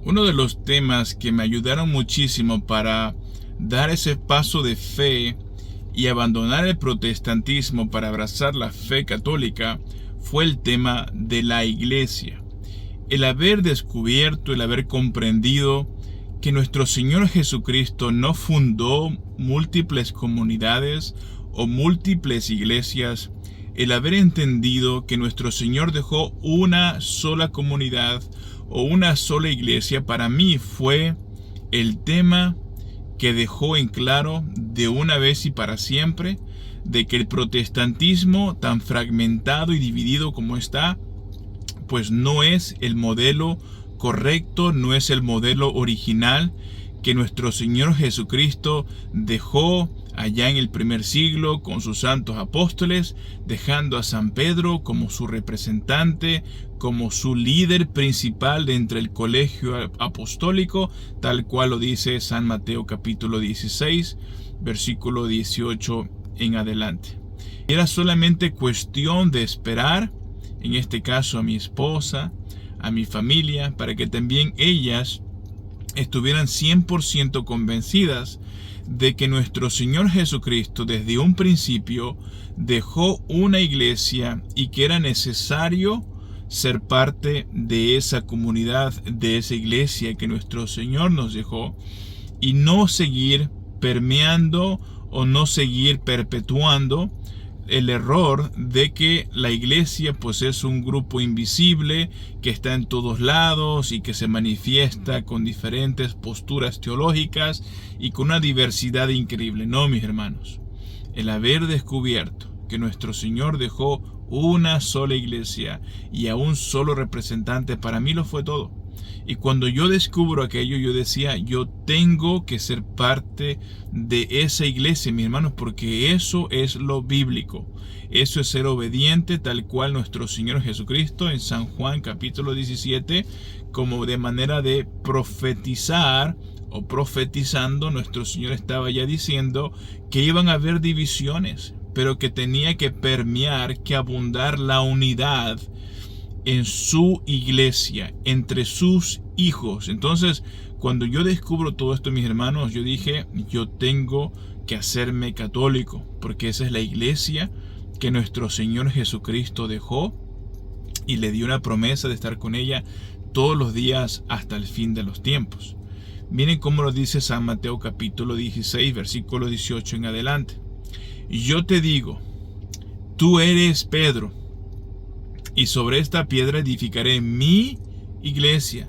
Uno de los temas que me ayudaron muchísimo para dar ese paso de fe y abandonar el protestantismo para abrazar la fe católica fue el tema de la iglesia. El haber descubierto, el haber comprendido que nuestro Señor Jesucristo no fundó múltiples comunidades o múltiples iglesias, el haber entendido que nuestro Señor dejó una sola comunidad o una sola iglesia, para mí fue el tema que dejó en claro de una vez y para siempre de que el protestantismo, tan fragmentado y dividido como está, pues no es el modelo correcto, no es el modelo original que nuestro Señor Jesucristo dejó allá en el primer siglo con sus santos apóstoles, dejando a San Pedro como su representante, como su líder principal de entre el colegio apostólico, tal cual lo dice San Mateo capítulo 16, versículo 18 en adelante. Era solamente cuestión de esperar, en este caso a mi esposa, a mi familia, para que también ellas estuvieran 100% convencidas de que nuestro Señor Jesucristo desde un principio dejó una iglesia y que era necesario ser parte de esa comunidad, de esa iglesia que nuestro Señor nos dejó, y no seguir permeando o no seguir perpetuando el error de que la iglesia pues es un grupo invisible que está en todos lados y que se manifiesta con diferentes posturas teológicas y con una diversidad increíble. No, mis hermanos, el haber descubierto que nuestro Señor dejó una sola iglesia y a un solo representante, para mí lo fue todo. Y cuando yo descubro aquello, yo decía, yo tengo que ser parte de esa iglesia, mis hermanos, porque eso es lo bíblico. Eso es ser obediente, tal cual nuestro Señor Jesucristo en San Juan capítulo 17, como de manera de profetizar o profetizando, nuestro Señor estaba ya diciendo que iban a haber divisiones, pero que tenía que permear, que abundar la unidad en su iglesia, entre sus hijos. Entonces, cuando yo descubro todo esto, mis hermanos, yo dije, yo tengo que hacerme católico, porque esa es la iglesia que nuestro Señor Jesucristo dejó y le dio una promesa de estar con ella todos los días hasta el fin de los tiempos. Miren cómo lo dice San Mateo capítulo 16, versículo 18 en adelante. Yo te digo, tú eres Pedro, y sobre esta piedra edificaré mi iglesia.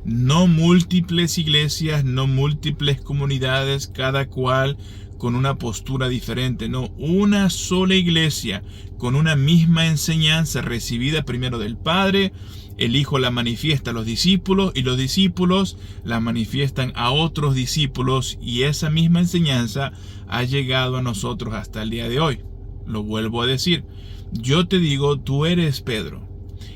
No múltiples iglesias, no múltiples comunidades, cada cual con una postura diferente. No, una sola iglesia con una misma enseñanza recibida primero del Padre. El Hijo la manifiesta a los discípulos y los discípulos la manifiestan a otros discípulos, y esa misma enseñanza ha llegado a nosotros hasta el día de hoy. Lo vuelvo a decir. Yo te digo, tú eres Pedro,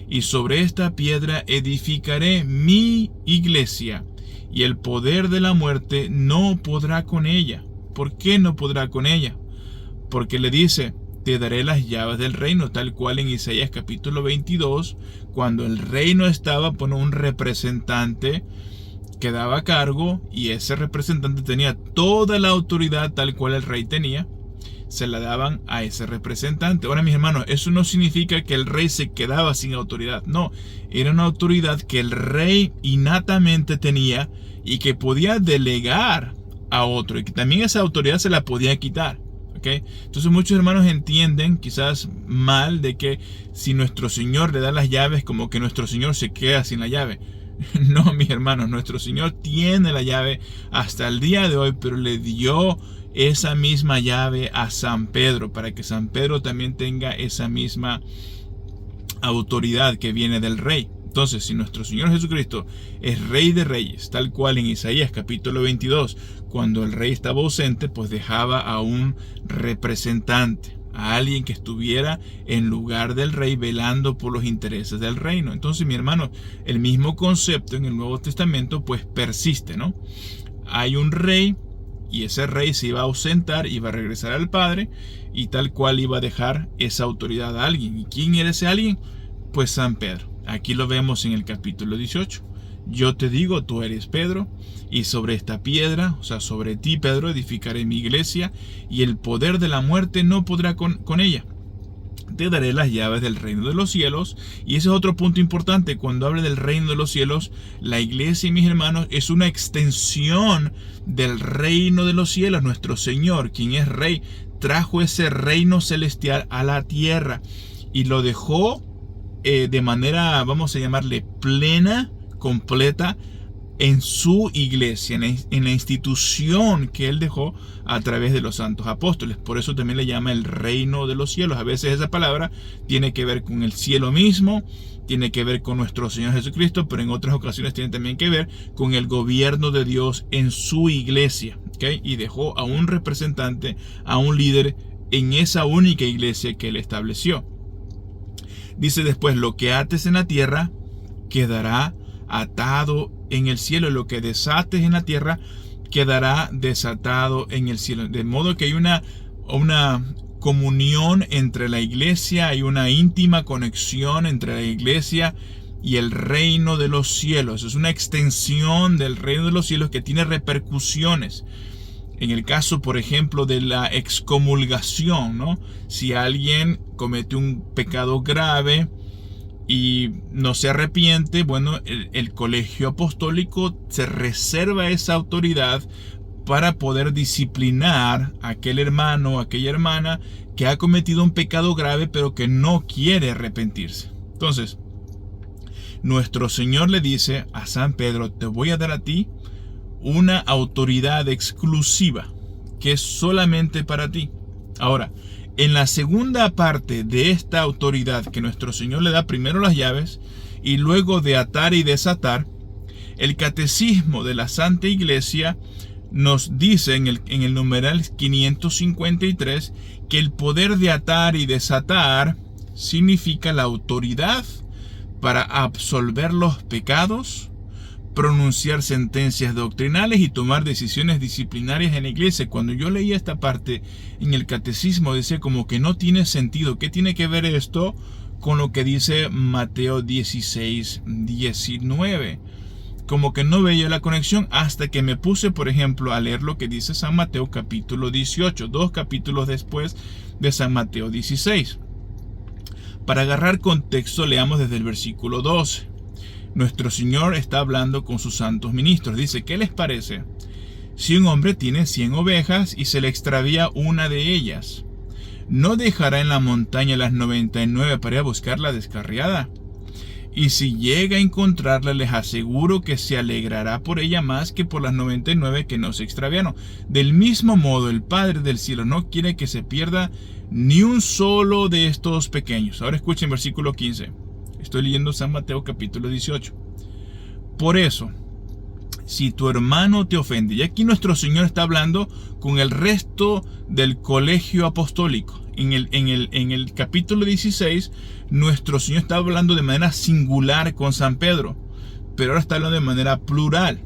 y sobre esta piedra edificaré mi iglesia, y el poder de la muerte no podrá con ella. ¿Por qué no podrá con ella? Porque le dice, te daré las llaves del reino, tal cual en Isaías capítulo 22, cuando el reino estaba por un representante que daba cargo, y ese representante tenía toda la autoridad tal cual el rey tenía, se la daban a ese representante. Ahora, mis hermanos, eso no significa que el rey se quedaba sin autoridad. No, era una autoridad que el rey innatamente tenía y que podía delegar a otro, y que también esa autoridad se la podía quitar. ¿Okay? Entonces muchos hermanos entienden quizás mal de que si nuestro Señor le da las llaves, como que nuestro Señor se queda sin la llave. No, mis hermanos, nuestro Señor tiene la llave hasta el día de hoy, pero le dio esa misma llave a San Pedro, para que San Pedro también tenga esa misma autoridad que viene del rey. Entonces, si nuestro Señor Jesucristo es Rey de Reyes, tal cual en Isaías capítulo 22, cuando el rey estaba ausente, pues dejaba a un representante, a alguien que estuviera en lugar del rey velando por los intereses del reino. Entonces, mi hermano, el mismo concepto en el Nuevo Testamento pues persiste, ¿no? Hay un rey, y ese rey se iba a ausentar, iba a regresar al Padre, y tal cual iba a dejar esa autoridad a alguien. ¿Y quién era ese alguien? Pues San Pedro. Aquí lo vemos en el capítulo 18. yo te digo, tú eres Pedro, y sobre esta piedra, o sea, sobre ti, Pedro, edificaré mi iglesia, y el poder de la muerte no podrá con ella. Te daré las llaves del reino de los cielos. Y ese es otro punto importante. Cuando hable del reino de los cielos, la iglesia, mis hermanos, es una extensión del reino de los cielos. Nuestro Señor, quien es Rey, trajo ese reino celestial a la tierra y lo dejó de manera, vamos a llamarle, plena, completa, en su iglesia, en la institución que Él dejó a través de los santos apóstoles. Por eso también le llama el reino de los cielos. A veces esa palabra tiene que ver con el cielo mismo, tiene que ver con nuestro Señor Jesucristo, pero en otras ocasiones tiene también que ver con el gobierno de Dios en su iglesia, ¿okay? Y dejó a un representante, a un líder en esa única iglesia que Él estableció. Dice después, lo que ates en la tierra quedará atado en el cielo, lo que desates en la tierra quedará desatado en el cielo. De modo que hay una comunión entre la iglesia, hay una íntima conexión entre la iglesia y el reino de los cielos. Es una extensión del reino de los cielos que tiene repercusiones. En el caso, por ejemplo, de la excomulgación, ¿no? Si alguien comete un pecado grave y no se arrepiente, bueno, el colegio apostólico se reserva esa autoridad para poder disciplinar a aquel hermano o aquella hermana que ha cometido un pecado grave pero que no quiere arrepentirse. Entonces, nuestro Señor le dice a San Pedro, te voy a dar a ti una autoridad exclusiva que es solamente para ti. Ahora, en la segunda parte de esta autoridad que nuestro Señor le da, primero las llaves y luego de atar y desatar, el catecismo de la Santa Iglesia nos dice en el numeral 553 que el poder de atar y desatar significa la autoridad para absolver los pecados, pronunciar sentencias doctrinales y tomar decisiones disciplinarias en la iglesia. Cuando yo leía esta parte en el catecismo decía como que no tiene sentido. ¿Qué tiene que ver esto con lo que dice Mateo 16:19? Como que no veía la conexión hasta que me puse, por ejemplo, a leer lo que dice San Mateo capítulo 18, 2 capítulos después de San Mateo 16. Para agarrar contexto, leamos desde el versículo 12. Nuestro Señor está hablando con sus santos ministros. Dice, ¿qué les parece? Si un hombre tiene 100 ovejas y se le extravía una de ellas, ¿no dejará en la montaña las 99 para ir a buscar la descarriada? Y si llega a encontrarla, les aseguro que se alegrará por ella más que por las 99 que no se extraviaron. Del mismo modo, el Padre del cielo no quiere que se pierda ni un solo de estos pequeños. Ahora escuchen versículo 15. Estoy leyendo San Mateo capítulo 18. Por eso, si tu hermano te ofende, y aquí nuestro Señor está hablando con el resto del colegio apostólico. En el capítulo 16, nuestro Señor está hablando de manera singular con San Pedro, pero ahora está hablando de manera plural.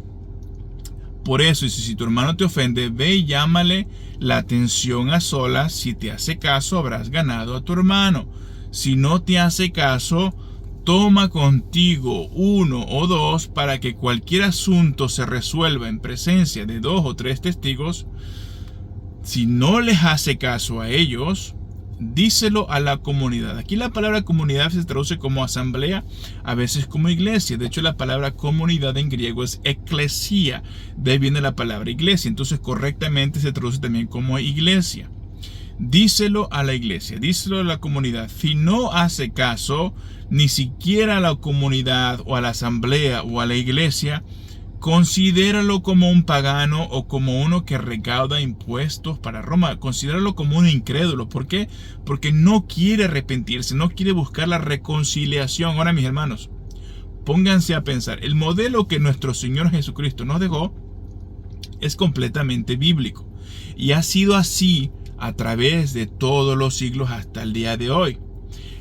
Por eso, y si tu hermano te ofende, ve y llámale la atención a solas. Si te hace caso, habrás ganado a tu hermano. Si no te hace caso, toma contigo 1 o 2 para que cualquier asunto se resuelva en presencia de 2 o 3 testigos. Si no les hace caso a ellos, díselo a la comunidad. Aquí la palabra comunidad se traduce como asamblea, a veces como iglesia. De hecho, la palabra comunidad en griego es eklesia. De ahí viene la palabra iglesia. Entonces, correctamente se traduce también como iglesia. Díselo a la iglesia, díselo a la comunidad. Si no hace caso, ni siquiera a la comunidad o a la asamblea o a la iglesia, considéralo como un pagano o como uno que recauda impuestos para Roma. Considéralo como un incrédulo. ¿Por qué? Porque no quiere arrepentirse, no quiere buscar la reconciliación. Ahora, mis hermanos, pónganse a pensar. El modelo que nuestro Señor Jesucristo nos dejó es completamente bíblico. Y ha sido así a través de todos los siglos hasta el día de hoy.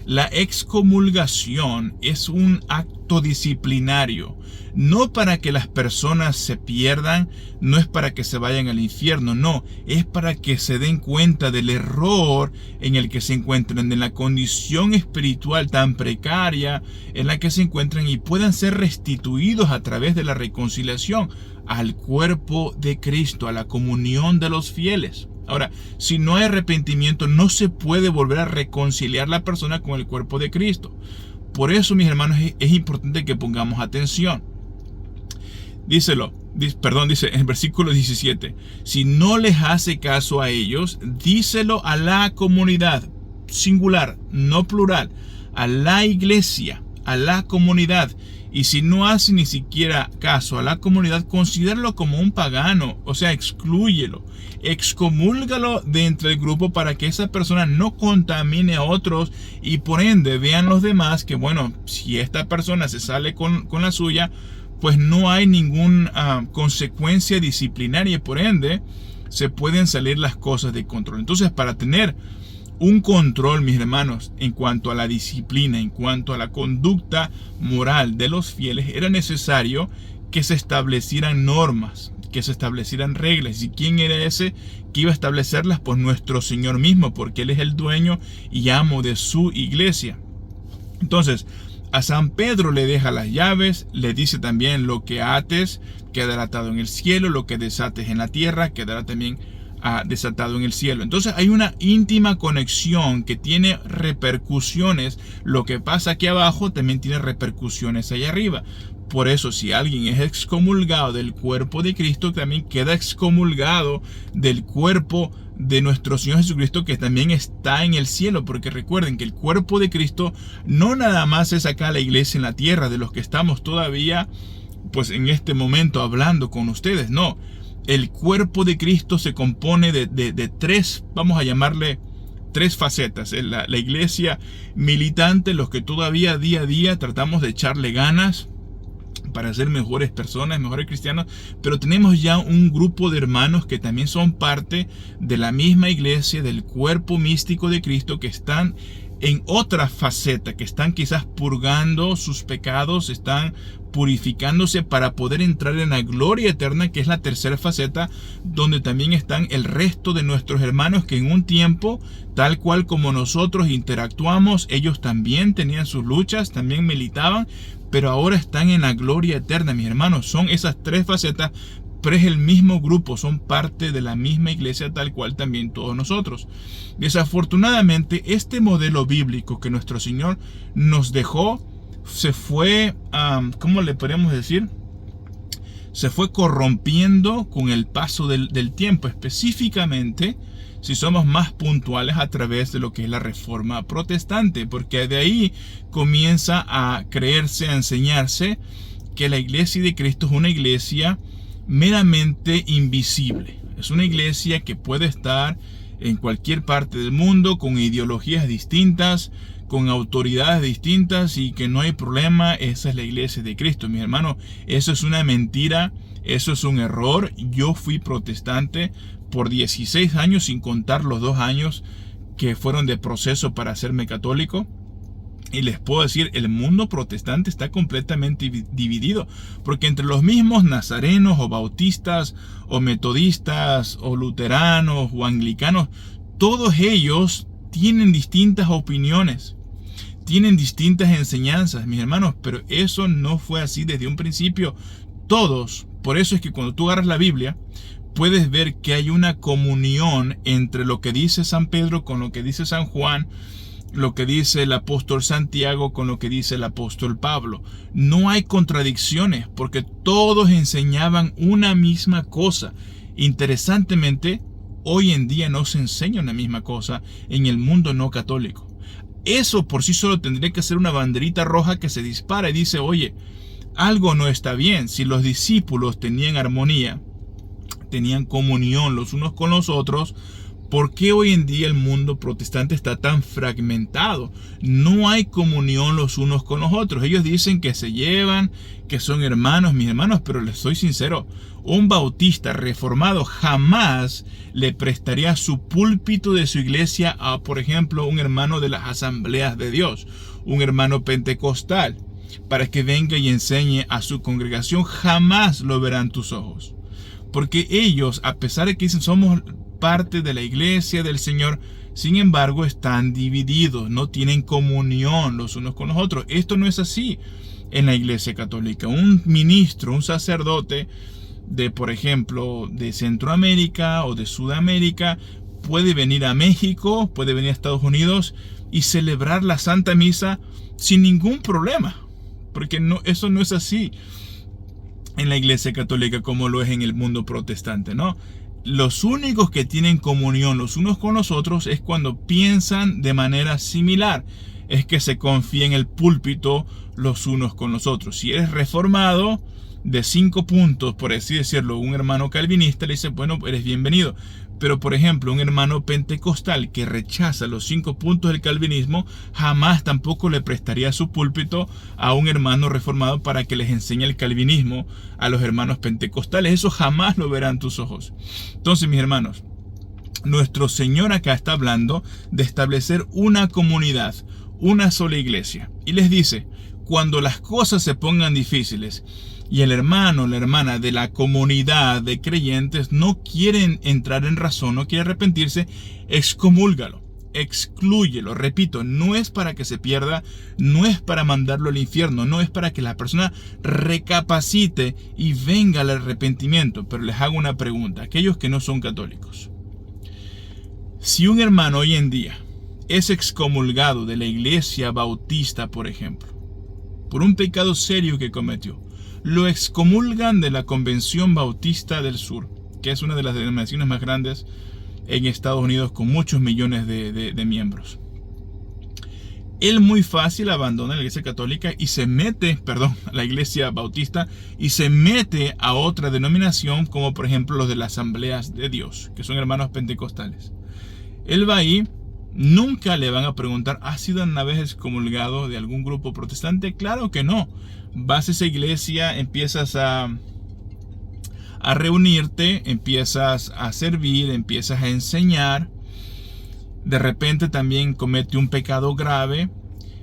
La excomulgación es un acto disciplinario, no para que las personas se pierdan, no es para que se vayan al infierno, no, es para que se den cuenta del error en el que se encuentran, de la condición espiritual tan precaria en la que se encuentran y puedan ser restituidos a través de la reconciliación al cuerpo de Cristo, a la comunión de los fieles. Ahora, si no hay arrepentimiento, no se puede volver a reconciliar la persona con el cuerpo de Cristo. Por eso, mis hermanos, es importante que pongamos atención. Dice en el versículo 17, si no les hace caso a ellos, díselo a la comunidad, singular, no plural, a la iglesia, a la comunidad. Y si no hace ni siquiera caso a la comunidad, considéralo como un pagano, o sea, exclúyelo, excomúlgalo de entre el grupo para que esa persona no contamine a otros y por ende vean los demás que, bueno, si esta persona se sale con la suya, pues no hay ninguna consecuencia disciplinaria y por ende se pueden salir las cosas de control. Entonces, para tener un control, mis hermanos, en cuanto a la disciplina, en cuanto a la conducta moral de los fieles, era necesario que se establecieran normas, que se establecieran reglas. ¿Y quién era ese que iba a establecerlas? Pues nuestro Señor mismo, porque Él es el dueño y amo de su iglesia. Entonces, a San Pedro le deja las llaves, le dice también: lo que ates quedará atado en el cielo, lo que desates en la tierra quedará también desatado en el cielo. Entonces hay una íntima conexión que tiene repercusiones. Lo que pasa aquí abajo también tiene repercusiones allá arriba. Por eso, si alguien es excomulgado del cuerpo de Cristo, también queda excomulgado del cuerpo de nuestro Señor Jesucristo, que también está en el cielo. Porque recuerden que el cuerpo de Cristo no nada más es acá la iglesia en la tierra, de los que estamos todavía pues en este momento hablando con ustedes. No, el cuerpo de Cristo se compone de tres, vamos a llamarle tres facetas. La iglesia militante, los que todavía día a día tratamos de echarle ganas para ser mejores personas, mejores cristianos, pero tenemos ya un grupo de hermanos que también son parte de la misma iglesia, del cuerpo místico de Cristo, que están en otra faceta, que están quizás purgando sus pecados, están purificándose para poder entrar en la gloria eterna, que es la tercera faceta, donde también están el resto de nuestros hermanos que en un tiempo, tal cual como nosotros interactuamos, ellos también tenían sus luchas, también militaban, pero ahora están en la gloria eterna, mis hermanos. Son esas tres facetas, pero es el mismo grupo, son parte de la misma iglesia, tal cual también todos nosotros. Desafortunadamente, este modelo bíblico que nuestro Señor nos dejó se fue, ¿cómo le podemos decir? Se fue corrompiendo con el paso del tiempo, específicamente si somos más puntuales a través de lo que es la Reforma Protestante, porque de ahí comienza a creerse, a enseñarse que la iglesia de Cristo es una iglesia meramente invisible. Es una iglesia que puede estar en cualquier parte del mundo con ideologías distintas, con autoridades distintas y que no hay problema. Esa es la iglesia de Cristo, mis hermanos. Eso es una mentira, eso es un error. Yo fui protestante por 16 años, sin contar los 2 años que fueron de proceso para hacerme católico. Y les puedo decir, el mundo protestante está completamente dividido, porque entre los mismos nazarenos o bautistas o metodistas o luteranos o anglicanos, todos ellos tienen distintas opiniones, tienen distintas enseñanzas, mis hermanos, pero eso no fue así desde un principio. Todos, por eso es que cuando tú agarras la Biblia, puedes ver que hay una comunión entre lo que dice San Pedro con lo que dice San Juan, lo que dice el apóstol Santiago con lo que dice el apóstol Pablo. No hay contradicciones porque todos enseñaban una misma cosa. Interesantemente, hoy en día no se enseña una misma cosa en el mundo no católico. Eso por sí solo tendría que ser una banderita roja que se dispara y dice: oye, algo no está bien. Si los discípulos tenían armonía, tenían comunión los unos con los otros, ¿Por qué hoy en día el mundo protestante está tan fragmentado? No hay comunión los unos con los otros. Ellos dicen que se llevan, que son hermanos, mis hermanos, pero les soy sincero, un bautista reformado jamás le prestaría su púlpito de su iglesia a, por ejemplo, un hermano de las Asambleas de Dios, un hermano pentecostal, para que venga y enseñe a su congregación. Jamás lo verán tus ojos. Porque ellos, a pesar de que dicen somos parte de la iglesia del Señor, sin embargo están divididos, no tienen comunión los unos con los otros. Esto no es así en la iglesia católica. Un ministro, un sacerdote de, por ejemplo, de Centroamérica o de Sudamérica puede venir a México, puede venir a Estados Unidos y celebrar la Santa Misa sin ningún problema, porque no, eso no es así en la iglesia católica como lo es en el mundo protestante, ¿no? Los únicos que tienen comunión los unos con los otros es cuando piensan de manera similar. Es que se confía en el púlpito los unos con los otros. Si eres reformado de 5 puntos, por así decirlo, un hermano calvinista le dice, bueno, eres bienvenido. Pero, por ejemplo, un hermano pentecostal que rechaza los 5 puntos del calvinismo, jamás tampoco le prestaría su púlpito a un hermano reformado para que les enseñe el calvinismo a los hermanos pentecostales. Eso jamás lo verán tus ojos. Entonces, mis hermanos, nuestro Señor acá está hablando de establecer una comunidad, una sola iglesia. Y les dice, cuando las cosas se pongan difíciles, y el hermano o la hermana de la comunidad de creyentes no quieren entrar en razón, no quiere arrepentirse, excomúlgalo, exclúyelo. Repito, no es para que se pierda, no es para mandarlo al infierno, no es para que la persona recapacite y venga al arrepentimiento. Pero les hago una pregunta, aquellos que no son católicos. Si un hermano hoy en día es excomulgado de la iglesia bautista, por ejemplo, por un pecado serio que cometió, lo excomulgan de la Convención Bautista del Sur, que es una de las denominaciones más grandes en Estados Unidos con muchos millones de miembros. Él muy fácil abandona la iglesia católica y se mete, la iglesia bautista, y se mete a otra denominación, como por ejemplo los de las Asambleas de Dios, que son hermanos pentecostales. Él va ahí, nunca le van a preguntar, ¿has sido una vez excomulgado de algún grupo protestante? Claro que no. Vas a esa iglesia, empiezas a reunirte, empiezas a servir, empiezas a enseñar. De repente también comete un pecado grave,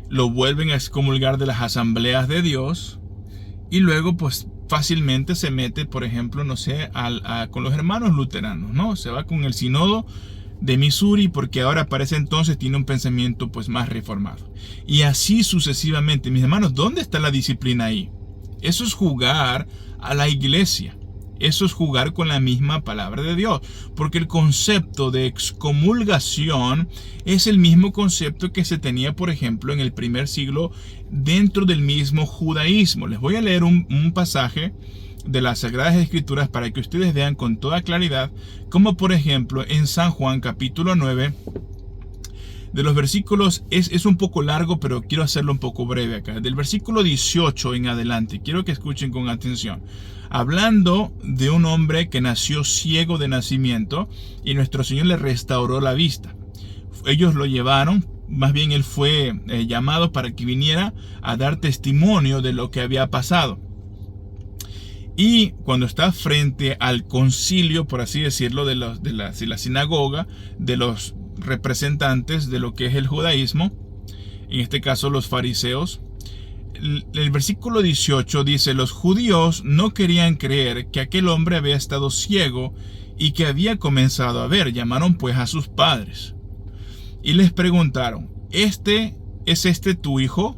lo vuelven a excomulgar de las Asambleas de Dios y luego pues fácilmente se mete, por ejemplo, no sé, con los hermanos luteranos, ¿no? Se va con el sínodo de Missouri porque ahora para ese entonces tiene un pensamiento pues más reformado. Y así sucesivamente. Mis hermanos, ¿dónde está la disciplina ahí? Eso es jugar a la iglesia. Eso es jugar con la misma palabra de Dios. Porque el concepto de excomulgación es el mismo concepto que se tenía, por ejemplo, en el primer siglo dentro del mismo judaísmo. Les voy a leer un pasaje de las Sagradas Escrituras para que ustedes vean con toda claridad, como por ejemplo en San Juan capítulo 9, de los versículos, es un poco largo, pero quiero hacerlo un poco breve acá, del versículo 18 en adelante, quiero que escuchen con atención, hablando de un hombre que nació ciego de nacimiento y nuestro Señor le restauró la vista. Ellos lo llevaron, más bien él fue llamado para que viniera a dar testimonio de lo que había pasado. Y cuando está frente al concilio, por así decirlo, de la sinagoga, de los representantes de lo que es el judaísmo, en este caso los fariseos, el versículo 18 dice, los judíos no querían creer que aquel hombre había estado ciego y que había comenzado a ver. Llamaron pues a sus padres y les preguntaron, ¿es este tu hijo?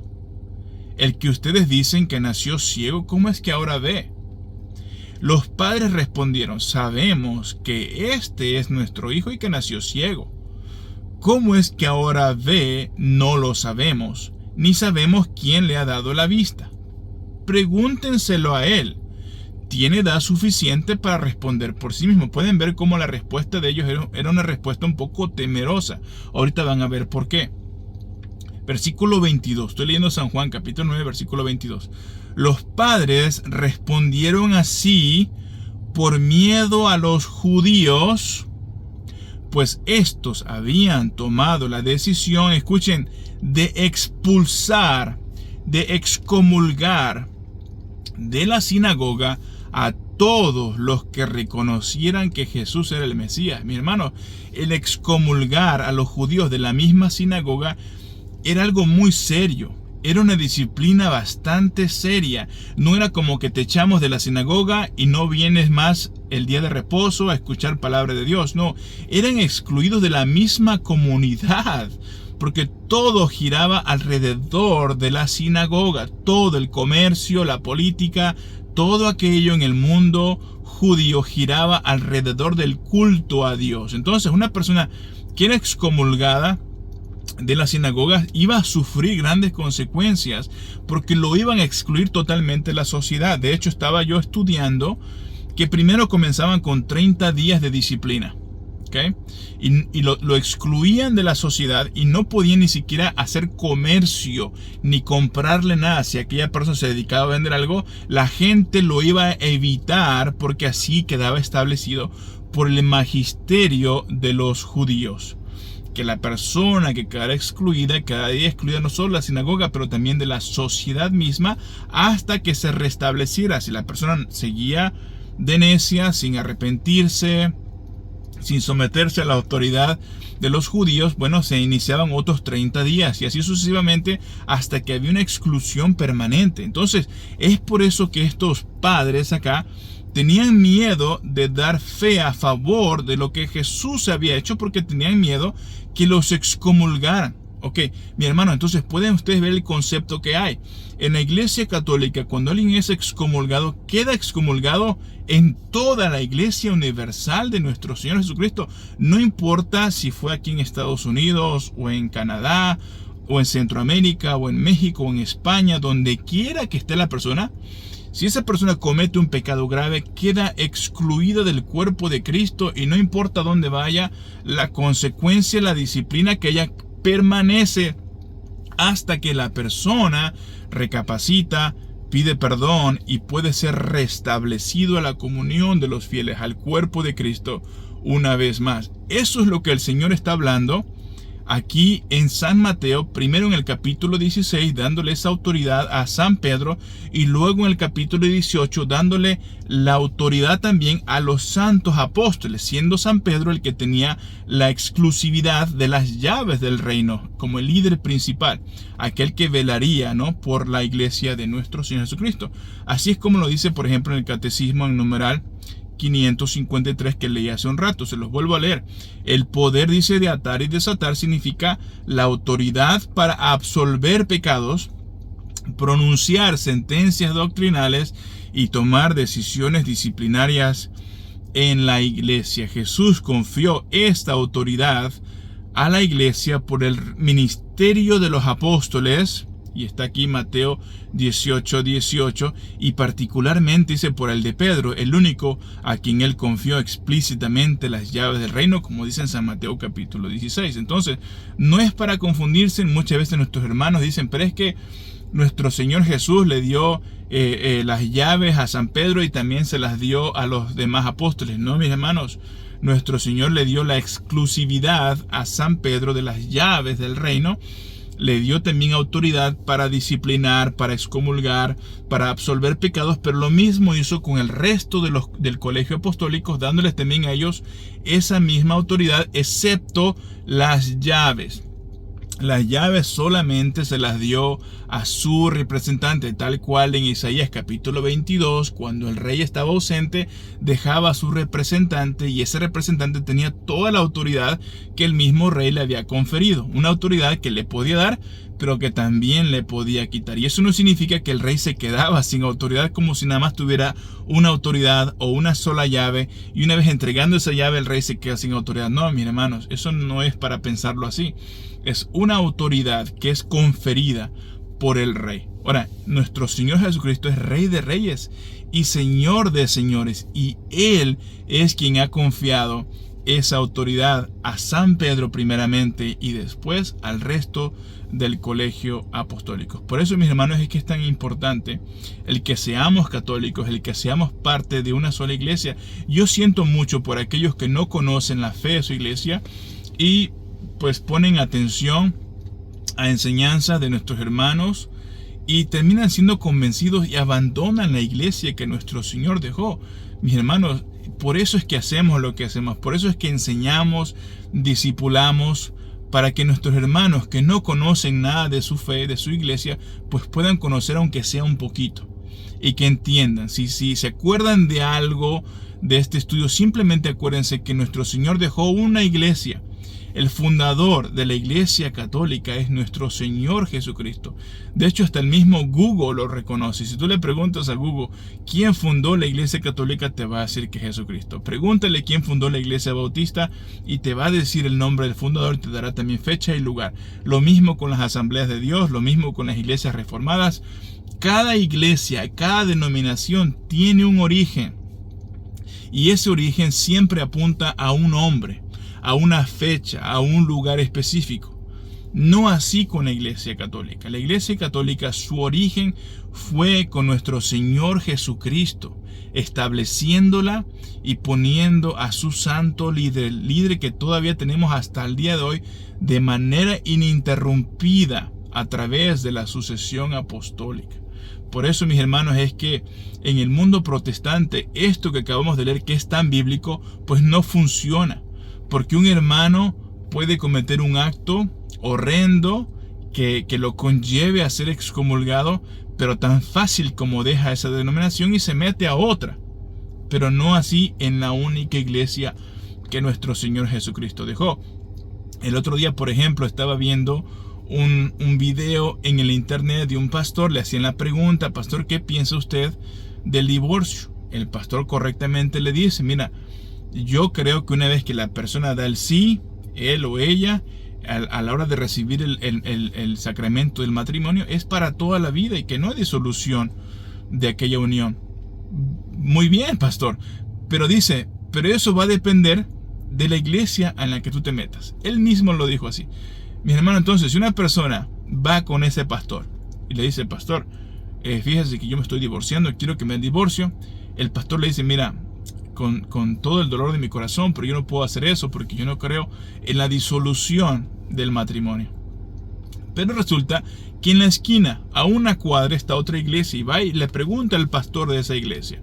El que ustedes dicen que nació ciego, ¿cómo es que ahora ve? Los padres respondieron, sabemos que este es nuestro hijo y que nació ciego. ¿Cómo es que ahora ve? No lo sabemos, ni sabemos quién le ha dado la vista. Pregúntenselo a él. Tiene edad suficiente para responder por sí mismo. Pueden ver cómo la respuesta de ellos era una respuesta un poco temerosa. Ahorita van a ver por qué. Versículo 22. Estoy leyendo San Juan, capítulo 9, versículo 22. Los padres respondieron así por miedo a los judíos, pues estos habían tomado la decisión, escuchen, de expulsar, de excomulgar de la sinagoga a todos los que reconocieran que Jesús era el Mesías. Mi hermano, el excomulgar a los judíos de la misma sinagoga era algo muy serio. Era una disciplina bastante seria. No era como que te echamos de la sinagoga y no vienes más el día de reposo a escuchar palabra de Dios. No, eran excluidos de la misma comunidad, porque todo giraba alrededor de la sinagoga. Todo el comercio, la política, todo aquello en el mundo judío giraba alrededor del culto a Dios. Entonces, una persona que era excomulgada de las sinagogas iba a sufrir grandes consecuencias, porque lo iban a excluir totalmente de la sociedad. De hecho, estaba yo estudiando que primero comenzaban con 30 días de disciplina, ¿okay? Y lo excluían de la sociedad y no podían ni siquiera hacer comercio ni comprarle nada. Si aquella persona se dedicaba a vender algo, la gente lo iba a evitar, porque así quedaba establecido por el magisterio de los judíos, que la persona que quedara excluida, quedaría excluida no solo de la sinagoga, pero también de la sociedad misma, hasta que se restableciera. Si la persona seguía de necia, sin arrepentirse, sin someterse a la autoridad de los judíos, bueno, se iniciaban otros 30 días y así sucesivamente hasta que había una exclusión permanente. Entonces, es por eso que estos padres acá tenían miedo de dar fe a favor de lo que Jesús había hecho, porque tenían miedo que los excomulgaran. Ok, mi hermano, entonces pueden ustedes ver el concepto que hay. En la Iglesia Católica, cuando alguien es excomulgado, queda excomulgado en toda la Iglesia universal de nuestro Señor Jesucristo. No importa si fue aquí en Estados Unidos, o en Canadá, o en Centroamérica, o en México, o en España, donde quiera que esté la persona. Si esa persona comete un pecado grave, queda excluida del cuerpo de Cristo, y no importa dónde vaya, la consecuencia, la disciplina que ella permanece hasta que la persona recapacita, pide perdón y puede ser restablecido a la comunión de los fieles, al cuerpo de Cristo una vez más. Eso es lo que el Señor está hablando aquí en San Mateo, primero en el capítulo 16, dándole esa autoridad a San Pedro, y luego en el capítulo 18, dándole la autoridad también a los santos apóstoles, siendo San Pedro el que tenía la exclusividad de las llaves del reino, como el líder principal, aquel que velaría, ¿no?, por la iglesia de nuestro Señor Jesucristo. Así es como lo dice, por ejemplo, en el Catecismo en numeral 553 que leí hace un rato. Se los vuelvo a leer. El poder, dice, de atar y desatar significa la autoridad para absolver pecados, pronunciar sentencias doctrinales y tomar decisiones disciplinarias en la iglesia. Jesús confió esta autoridad a la iglesia por el ministerio de los apóstoles, y está aquí Mateo 18:18, y particularmente dice por el de Pedro, el único a quien él confió explícitamente las llaves del reino, como dice en San Mateo capítulo 16. Entonces, no es para confundirse. Muchas veces nuestros hermanos dicen, pero es que nuestro Señor Jesús le dio las llaves a San Pedro y también se las dio a los demás apóstoles. No, mis hermanos, nuestro Señor le dio la exclusividad a San Pedro de las llaves del reino. Le dio también autoridad para disciplinar, para excomulgar, para absolver pecados, pero lo mismo hizo con el resto del colegio apostólico, dándoles también a ellos esa misma autoridad, excepto las llaves. Las llaves solamente se las dio a su representante, tal cual en Isaías capítulo 22, cuando el rey estaba ausente, dejaba a su representante, y ese representante tenía toda la autoridad que el mismo rey le había conferido. Una autoridad que le podía dar, pero que también le podía quitar. Y eso no significa que el rey se quedaba sin autoridad, como si nada más tuviera una autoridad o una sola llave, y una vez entregando esa llave el rey se queda sin autoridad. No, mis hermanos, eso no es para pensarlo así. Es una autoridad que es conferida por el rey. Ahora, nuestro Señor Jesucristo es Rey de Reyes y Señor de Señores, y Él es quien ha confiado esa autoridad a San Pedro primeramente y después al resto del colegio apostólico. Por eso, mis hermanos, es que es tan importante el que seamos católicos, el que seamos parte de una sola iglesia. Yo siento mucho por aquellos que no conocen la fe de su iglesia y pues ponen atención a enseñanzas de nuestros hermanos y terminan siendo convencidos y abandonan la iglesia que nuestro Señor dejó. Mis hermanos, por eso es que hacemos lo que hacemos, por eso es que enseñamos, discipulamos, para que nuestros hermanos que no conocen nada de su fe, de su iglesia, pues puedan conocer aunque sea un poquito y que entiendan. Si se acuerdan de algo de este estudio, simplemente acuérdense que nuestro Señor dejó una iglesia. El fundador de la Iglesia Católica es nuestro Señor Jesucristo. De hecho, hasta el mismo Google lo reconoce. Si tú le preguntas a Google quién fundó la Iglesia Católica, te va a decir que es Jesucristo. Pregúntale quién fundó la Iglesia Bautista y te va a decir el nombre del fundador, te dará también fecha y lugar. Lo mismo con las Asambleas de Dios, lo mismo con las iglesias reformadas. Cada iglesia, cada denominación tiene un origen. Y ese origen siempre apunta a un hombre, a una fecha, a un lugar específico. No así con la Iglesia Católica. La Iglesia Católica, su origen fue con nuestro Señor Jesucristo, estableciéndola y poniendo a su santo líder que todavía tenemos hasta el día de hoy, de manera ininterrumpida a través de la sucesión apostólica. Por eso, mis hermanos, es que en el mundo protestante, esto que acabamos de leer, que es tan bíblico, pues no funciona. Porque un hermano puede cometer un acto horrendo que lo conlleve a ser excomulgado, pero tan fácil como deja esa denominación y se mete a otra. Pero no así en la única iglesia que nuestro Señor Jesucristo dejó. El otro día, por ejemplo, estaba viendo un video en el internet de un pastor. Le hacían la pregunta: pastor, ¿qué piensa usted del divorcio? El pastor correctamente le dice: mira, yo creo que una vez que la persona da el sí, él o ella, a la hora de recibir el sacramento del matrimonio, es para toda la vida y que no hay disolución de aquella unión. Muy bien, pastor, pero dice, pero eso va a depender de la iglesia en la que tú te metas. Él mismo lo dijo así. Mis hermanos, entonces, si una persona va con ese pastor y le dice: pastor, fíjese que yo me estoy divorciando, quiero que me divorcio. El pastor le dice: mira, con todo el dolor de mi corazón, pero yo no puedo hacer eso porque yo no creo en la disolución del matrimonio. Pero resulta que en la esquina, a una cuadra, está otra iglesia y va y le pregunta al pastor de esa iglesia: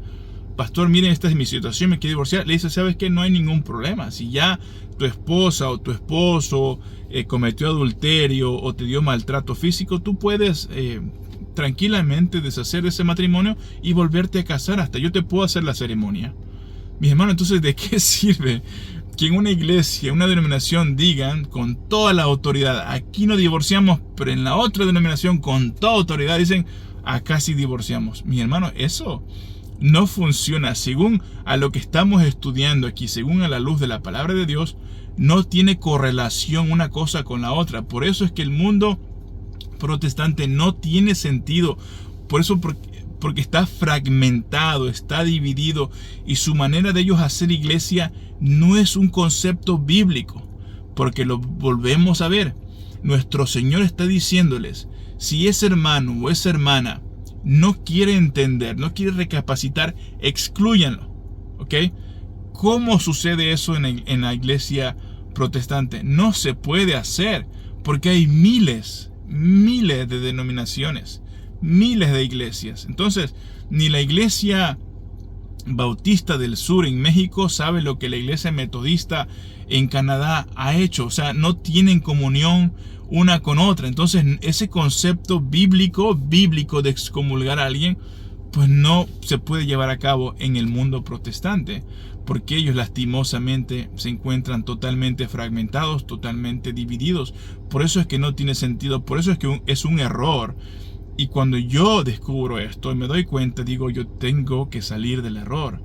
pastor, miren, esta es mi situación, me quiero divorciar. Le dice: ¿sabes qué? No hay ningún problema. Si ya tu esposa o tu esposo cometió adulterio o te dio maltrato físico, tú puedes tranquilamente deshacer ese matrimonio y volverte a casar. Hasta yo te puedo hacer la ceremonia. Mis hermanos, entonces, ¿de qué sirve que en una iglesia, una denominación, digan con toda la autoridad: aquí no divorciamos, pero en la otra denominación con toda autoridad dicen: acá sí divorciamos? Mi hermano, eso no funciona. Según a lo que estamos estudiando aquí, según a la luz de la palabra de Dios, no tiene correlación una cosa con la otra. Por eso es que el mundo protestante no tiene sentido. Por eso, porque está fragmentado, está dividido, y su manera de ellos hacer iglesia no es un concepto bíblico, porque lo volvemos a ver. Nuestro Señor está diciéndoles: si ese hermano o esa hermana no quiere entender, no quiere recapacitar, exclúyanlo. ¿Ok? ¿Cómo sucede eso en la iglesia protestante? No se puede hacer, porque hay miles de denominaciones, miles de iglesias. Entonces, ni la iglesia bautista del sur en México sabe lo que la iglesia metodista en Canadá ha hecho. O sea, no tienen comunión una con otra. Entonces, ese concepto bíblico de excomulgar a alguien, pues no se puede llevar a cabo en el mundo protestante, porque ellos lastimosamente se encuentran totalmente fragmentados, totalmente divididos. Por eso es que no tiene sentido, por eso es que es un error. Y cuando yo descubro esto y me doy cuenta, digo: yo tengo que salir del error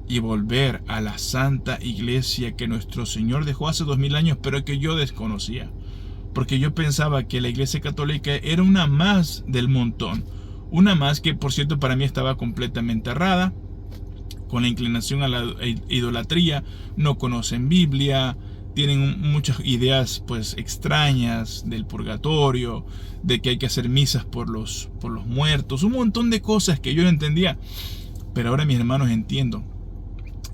y volver a la santa iglesia que nuestro Señor dejó hace 2000 años, pero que yo desconocía. Porque yo pensaba que la iglesia católica era una más del montón. Una más que, por cierto, para mí estaba completamente errada. con la inclinación a la idolatría, no conocen Biblia, tienen muchas ideas pues extrañas del purgatorio, de que hay que hacer misas por los muertos, un montón de cosas que yo no entendía. Pero ahora, mis hermanos, entiendo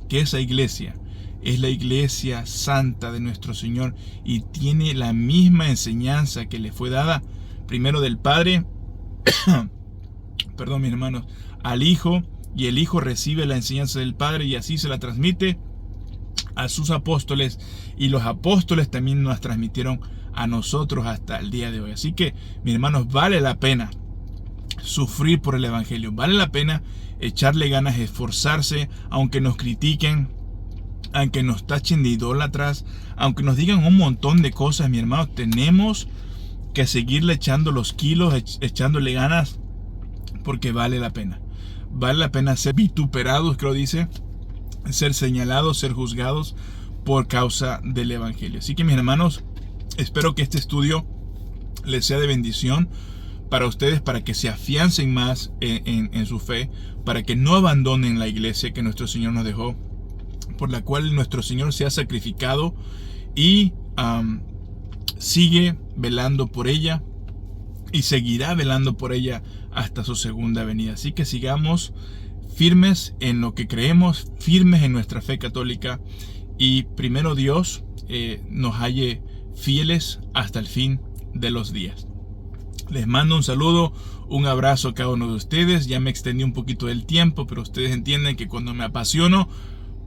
que esa iglesia es la iglesia santa de nuestro Señor y tiene la misma enseñanza que le fue dada primero del Padre, perdón, mis hermanos, al Hijo, y el Hijo recibe la enseñanza del Padre y así se la transmite a sus apóstoles, y los apóstoles también nos transmitieron a nosotros hasta el día de hoy. Así que, mis hermanos, vale la pena sufrir por el Evangelio, vale la pena echarle ganas, esforzarse, aunque nos critiquen, aunque nos tachen de idólatras, aunque nos digan un montón de cosas. Mi hermano, tenemos que seguirle echando los kilos, echándole ganas, porque vale la pena. Vale la pena ser vituperados, creo dice, ser señalados, ser juzgados por causa del Evangelio. Así que, mis hermanos, espero que este estudio les sea de bendición para ustedes, para que se afiancen más en su fe, para que no abandonen la iglesia que nuestro Señor nos dejó, por la cual nuestro Señor se ha sacrificado y sigue velando por ella y seguirá velando por ella hasta su segunda venida. Así que sigamos firmes en lo que creemos, firmes en nuestra fe católica, y primero Dios nos halle fieles hasta el fin de los días. Les mando un saludo, un abrazo a cada uno de ustedes. Ya me extendí un poquito del tiempo, pero ustedes entienden que cuando me apasiono,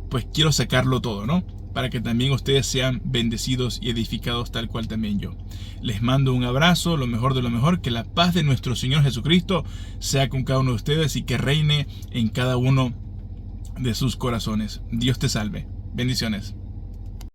pues quiero sacarlo todo, ¿no? Para que también ustedes sean bendecidos y edificados tal cual también yo. Les mando un abrazo, lo mejor de lo mejor, que la paz de nuestro Señor Jesucristo sea con cada uno de ustedes y que reine en cada uno de sus corazones. Dios te salve. Bendiciones.